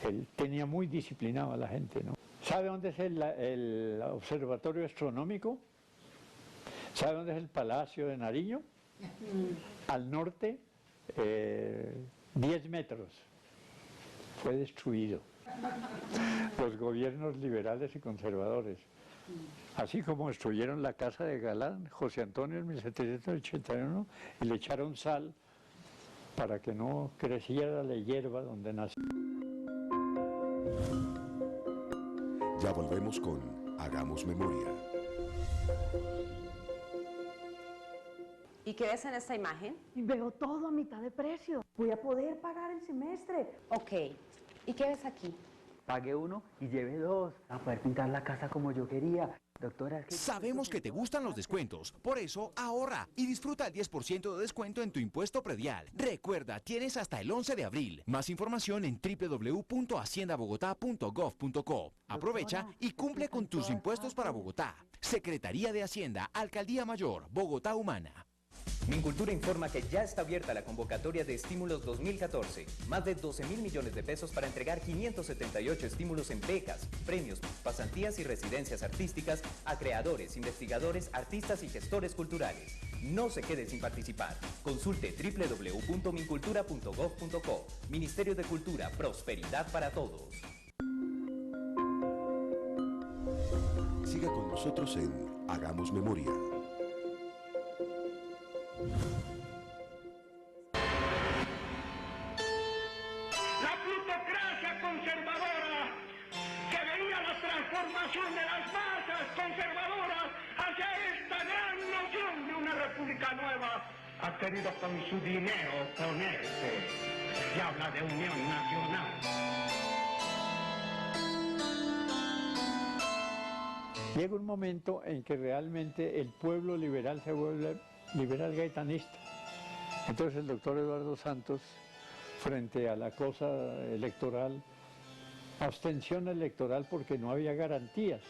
Él tenía muy disciplinado a la gente, ¿no? ¿Sabe dónde es el observatorio astronómico? ¿Sabe dónde es el Palacio de Nariño? Al norte, 10 metros. Fue destruido. Los gobiernos liberales y conservadores. Así como destruyeron la casa de Galán, José Antonio, en 1781, y le echaron sal para que no creciera la hierba donde nació. Ya volvemos con Hagamos Memoria. ¿Y qué ves en esta imagen? Veo todo a mitad de precio. Voy a poder pagar el semestre. Ok. ¿Y qué ves aquí? Pague uno y lleve dos. A poder pintar la casa como yo quería. Doctora, es que... Sabemos que te gustan los descuentos, por eso ahorra y disfruta el 10% de descuento en tu impuesto predial. Recuerda, tienes hasta el 11 de abril. Más información en www.haciendabogotá.gov.co. Aprovecha y cumple con tus impuestos para Bogotá. Secretaría de Hacienda, Alcaldía Mayor, Bogotá Humana. Mincultura informa que ya está abierta la convocatoria de estímulos 2014. Más de 12.000 millones de pesos para entregar 578 estímulos en becas, premios, pasantías y residencias artísticas a creadores, investigadores, artistas y gestores culturales. No se quede sin participar. Consulte www.mincultura.gov.co. Ministerio de Cultura, prosperidad para todos. Siga con nosotros en Hagamos Memoria. La plutocracia conservadora, que veía la transformación de las masas conservadoras hacia esta gran noción de una república nueva, ha querido con su dinero ponerse y habla de unión nacional. Llega un momento en que realmente el pueblo liberal se vuelve liberal gaitanista. Entonces el doctor Eduardo Santos, frente a la cosa electoral, abstención electoral porque no había garantías.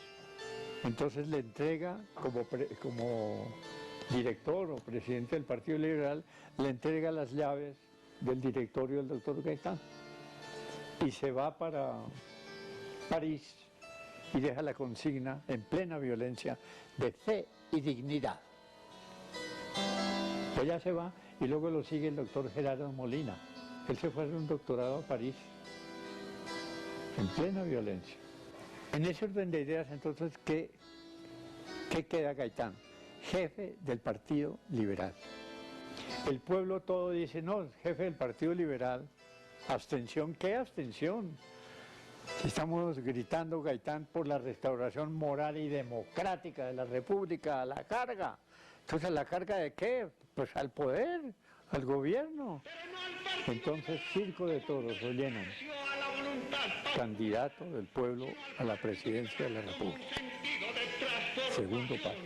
Entonces le entrega, como director o presidente del Partido Liberal, le entrega las llaves del directorio del doctor Gaitán. Y se va para París y deja la consigna en plena violencia de fe y dignidad. Ella se va y luego lo sigue el doctor Gerardo Molina. Él se fue a hacer un doctorado a París en plena violencia. En ese orden de ideas, entonces, ¿qué queda Gaitán? Jefe del Partido Liberal. El pueblo todo dice, no, jefe del Partido Liberal, abstención, ¿qué abstención? Estamos gritando, Gaitán, por la restauración moral y democrática de la República, a la carga. Entonces, ¿a la carga de qué? Pues al poder, al gobierno. Entonces, circo de toros lo llenan. Candidato del pueblo a la presidencia de la República. Segundo paso.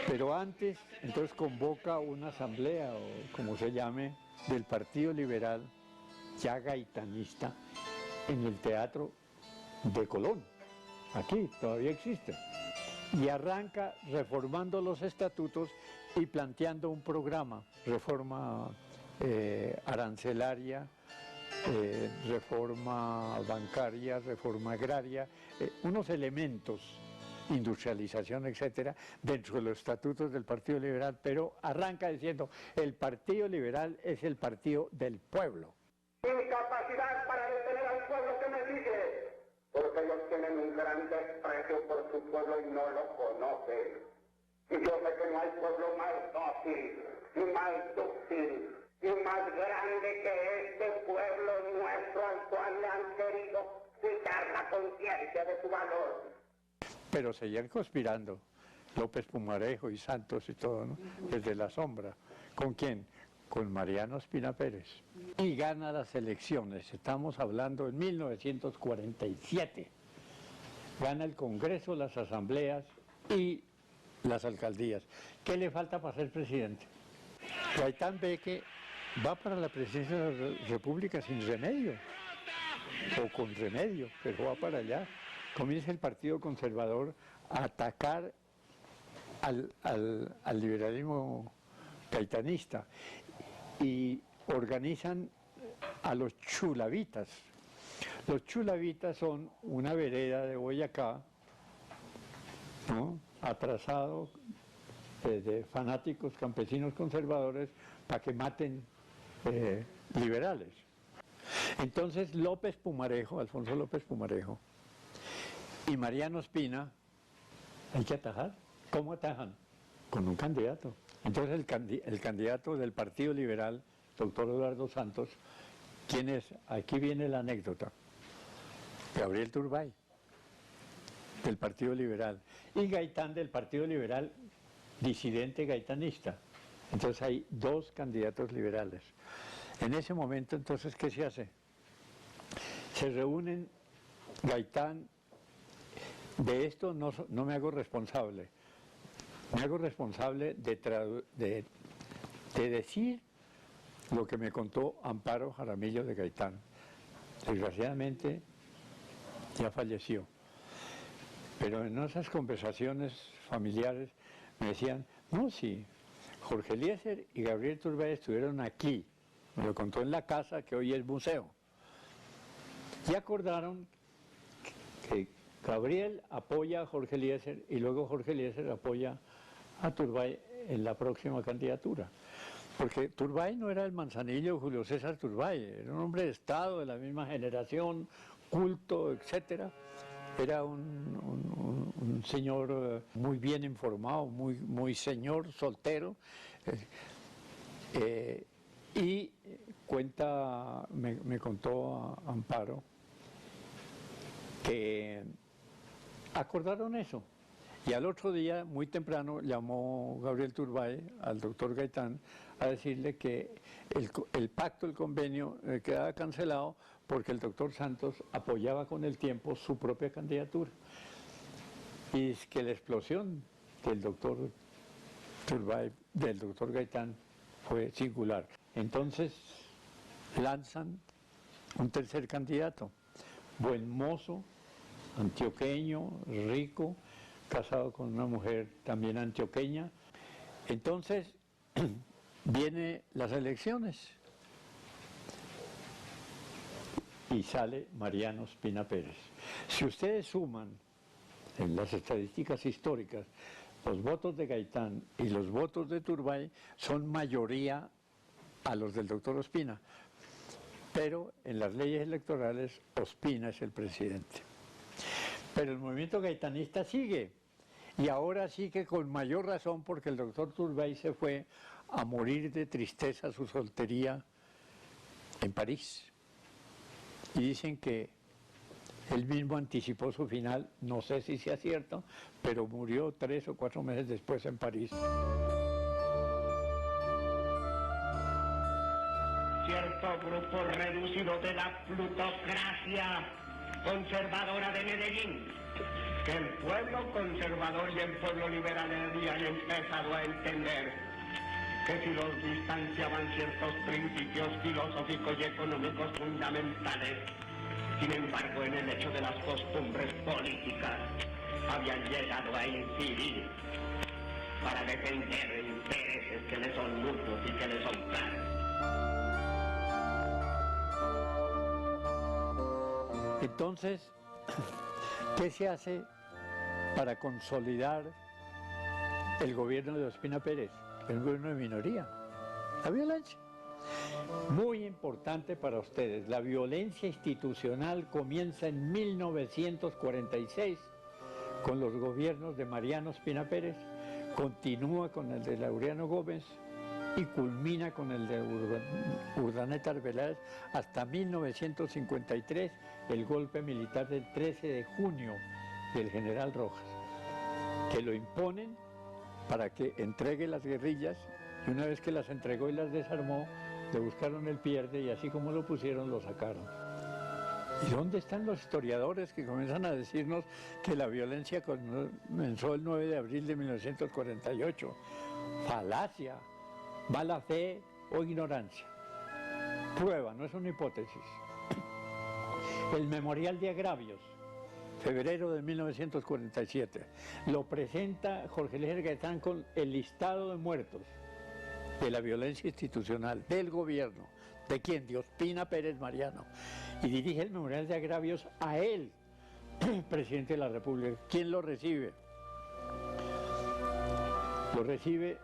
Pero antes, entonces convoca una asamblea, o como se llame, del Partido Liberal, ya gaitanista, en el Teatro de Colón. Aquí todavía existe. Y arranca reformando los estatutos y planteando un programa, reforma arancelaria, reforma bancaria, reforma agraria, unos elementos, industrialización, etcétera, dentro de los estatutos del Partido Liberal, pero arranca diciendo, el Partido Liberal es el partido del pueblo. Incapacidad para detener al pueblo que me sigue, porque ellos tienen un gran desprecio por su pueblo y no lo conocen. Y yo sé que no hay pueblo más dócil, y más dúctil, y más grande que este pueblo nuestro al cual le han querido quitar la conciencia de su valor. Pero seguían conspirando, López Pumarejo y Santos y todo, ¿no? Desde la sombra. ¿Con quién? Con Mariano Espina Pérez. Y gana las elecciones, estamos hablando en 1947. Gana el Congreso, las asambleas y las alcaldías. ¿Qué le falta para ser presidente? Gaitán ve que va para la presidencia de la República sin remedio. o con remedio, pero va para allá. Comienza el Partido Conservador a atacar al liberalismo gaitanista y organizan a los chulavitas. Los chulavitas son una vereda de Boyacá, ¿no?, atrasado de fanáticos campesinos conservadores para que maten liberales. Entonces López Pumarejo, Alfonso López Pumarejo y Mariano Ospina, hay que atajar. ¿Cómo atajan? Con un candidato. Entonces el candidato del Partido Liberal, doctor Eduardo Santos, ¿quién es? Aquí viene la anécdota. Gabriel Turbay, del Partido Liberal, y Gaitán del Partido Liberal, disidente gaitanista. Entonces hay dos candidatos liberales. En ese momento, entonces, ¿qué se hace? Se reúnen Gaitán. De esto no me hago responsable. Me hago responsable de decir lo que me contó Amparo Jaramillo de Gaitán. Desgraciadamente ya falleció. Pero en esas conversaciones familiares me decían, no, sí, Jorge Eliezer y Gabriel Turbay estuvieron aquí. Me lo contó en la casa que hoy es museo. Y acordaron que Gabriel apoya a Jorge Eliezer y luego Jorge Eliezer apoya a Turbay en la próxima candidatura. Porque Turbay no era el Manzanillo de Julio César Turbay, era un hombre de Estado, de la misma generación, culto, etcétera. Era un señor muy bien informado, muy señor, soltero. Y me contó Amparo que acordaron eso. Y al otro día, muy temprano, llamó Gabriel Turbay al doctor Gaitán a decirle que el pacto, el convenio, quedaba cancelado porque el doctor Santos apoyaba con el tiempo su propia candidatura. Y es que la explosión del doctor Turbay, del doctor Gaitán, fue singular. Entonces lanzan un tercer candidato, buen mozo, antioqueño, rico, casado con una mujer también antioqueña. Entonces vienen las elecciones y sale Mariano Ospina Pérez. Si ustedes suman en las estadísticas históricas los votos de Gaitán y los votos de Turbay, son mayoría a los del doctor Ospina, pero en las leyes electorales Ospina es el presidente. Pero el movimiento gaitanista sigue, y ahora sí que con mayor razón, porque el doctor Turbay se fue a morir de tristeza su soltería en París. Y dicen que él mismo anticipó su final, no sé si sea cierto, pero murió 3 o 4 meses después en París. Cierto grupo reducido de la plutocracia conservadora de Medellín, que el pueblo conservador y el pueblo liberal habían empezado a entender que si los distanciaban ciertos principios filosóficos y económicos fundamentales, sin embargo, en el hecho de las costumbres políticas, habían llegado a incidir para defender intereses que les son mutuos y que les son claros. Entonces, ¿qué se hace para consolidar el gobierno de Ospina Pérez? El gobierno de minoría, la violencia. Muy importante para ustedes, la violencia institucional comienza en 1946 con los gobiernos de Mariano Ospina Pérez, continúa con el de Laureano Gómez y culmina con el de Urdaneta Arbeláez hasta 1953, el golpe militar del 13 de junio del general Rojas, que lo imponen para que entregue las guerrillas, y una vez que las entregó y las desarmó, le buscaron el pierde y así como lo pusieron, lo sacaron. ¿Y dónde están los historiadores que comienzan a decirnos que la violencia comenzó el 9 de abril de 1948? Falacia, mala fe o ignorancia. Prueba, no es una hipótesis. El Memorial de Agravios, febrero de 1947, lo presenta Jorge Eliezer Gaitán con el listado de muertos de la violencia institucional del gobierno. ¿De quién? De Ospina Pérez Mariano. Y dirige el Memorial de Agravios a él, presidente de la República. ¿Quién lo recibe? Lo recibe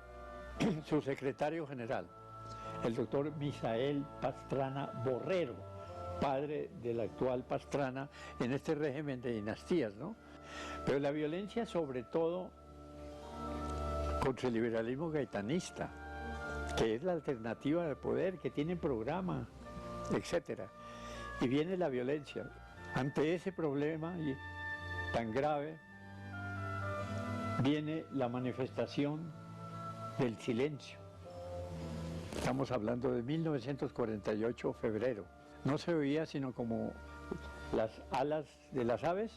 su secretario general, el doctor Misael Pastrana Borrero, padre del actual Pastrana en este régimen de dinastías, ¿no? Pero la violencia sobre todo contra el liberalismo gaitanista, que es la alternativa de poder, que tiene programa, etc. Y viene la violencia. Ante ese problema tan grave, viene la manifestación del silencio. Estamos hablando de 1948, febrero. No se oía sino como las alas de las aves,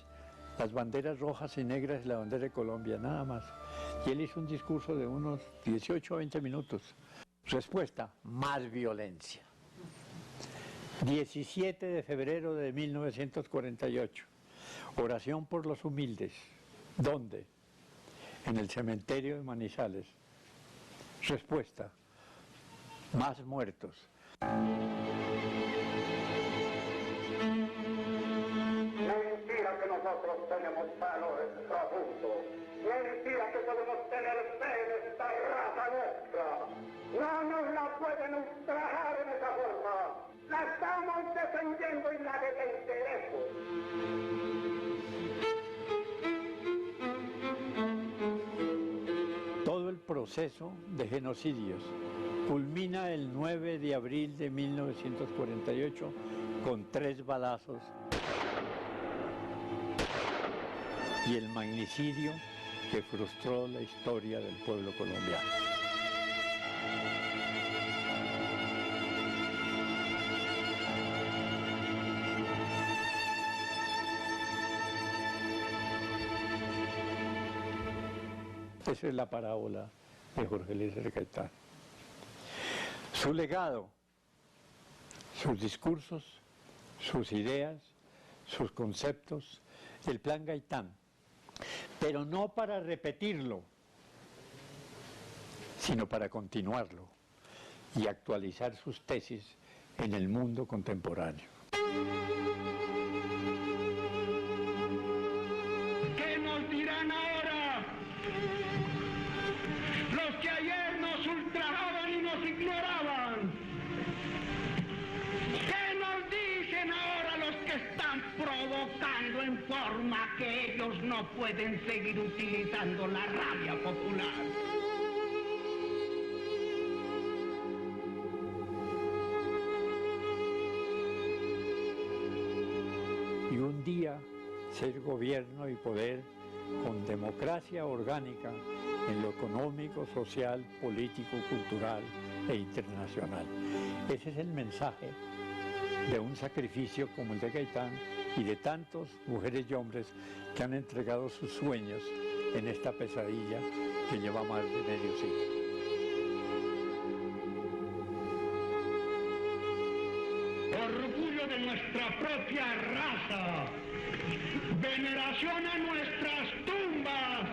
las banderas rojas y negras de la bandera de Colombia, nada más. Y él hizo un discurso de unos 18 a 20 minutos. Respuesta, más violencia. 17 de febrero de 1948, oración por los humildes. ¿Dónde? En el cementerio de Manizales. Respuesta, más muertos. Mentira que nosotros tenemos valores profundos. Mentira que podemos tener fe en esta raza nuestra. No nos la pueden ultrajar en esa forma. La estamos defendiendo y la defenderemos. Todo el proceso de genocidios culmina el 9 de abril de 1948 con 3 balazos y el magnicidio que frustró la historia del pueblo colombiano. Esa es la parábola de Jorge Eliezer Gaitán. Su legado, sus discursos, sus ideas, sus conceptos, el Plan Gaitán, pero no para repetirlo, sino para continuarlo y actualizar sus tesis en el mundo contemporáneo. ¿Qué nos dirán ahora los que ayer nos ultrajaban y nos ignoraban? ¿Qué nos dicen ahora los que están provocando en forma que ellos no pueden seguir utilizando la rabia popular? Y un día ser gobierno y poder con democracia orgánica en lo económico, social, político, cultural e internacional. Ese es el mensaje de un sacrificio como el de Gaitán y de tantos mujeres y hombres que han entregado sus sueños en esta pesadilla que lleva más de medio siglo. Orgullo de nuestra propia raza, veneración a nuestras tumbas,